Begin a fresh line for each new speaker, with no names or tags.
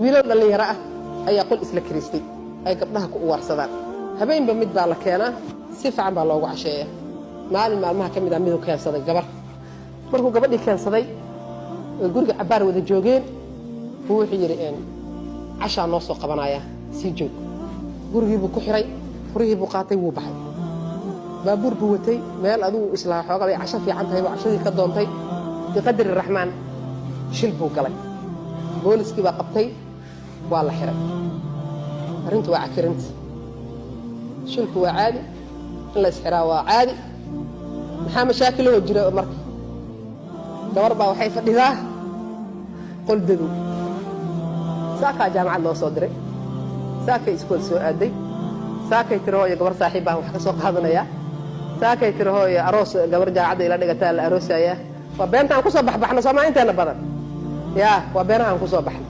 wiilal dhalinyaro ah ayaa qol isla kiristay ay gabdhaha ku uwarsadaan habeenba mid baa la keenaa si fiican baa loogu casheeyaa maalin maalmaha ka mid ah miduu keensaday gabar markuu gabadhii keensaday guriga cabaar wada joogeen wuxuu yiri cashaa noo soo qabanaya si joog gurigii buu ku xiray furihii buu qaatay wuu baxay baabuur buu watay meel aduu islaa xoogay casho fiican tahay oo cashadii ka doontay biqadri raxmaan shil buu galay booliskii baa qabtay waa la xiray arrintu waa cakirinta shilku waa caadi in la isxiraa waa caadi maxaa mashaakil oo jira marka gabar baa waxay fadhidaa qol dadu saakaa jaamacad loo soo diray saakay iskool soo aaday saakay tirahooyo gabar saaxiib baan wax ka soo qaadanaya saakay tirahooyo aroos gabar jaamacad ila dhigataa la aroosaya waa beentaan ku soo baxbaxna Soomaaliyeena badan yaa waa beenahan ku soo baxna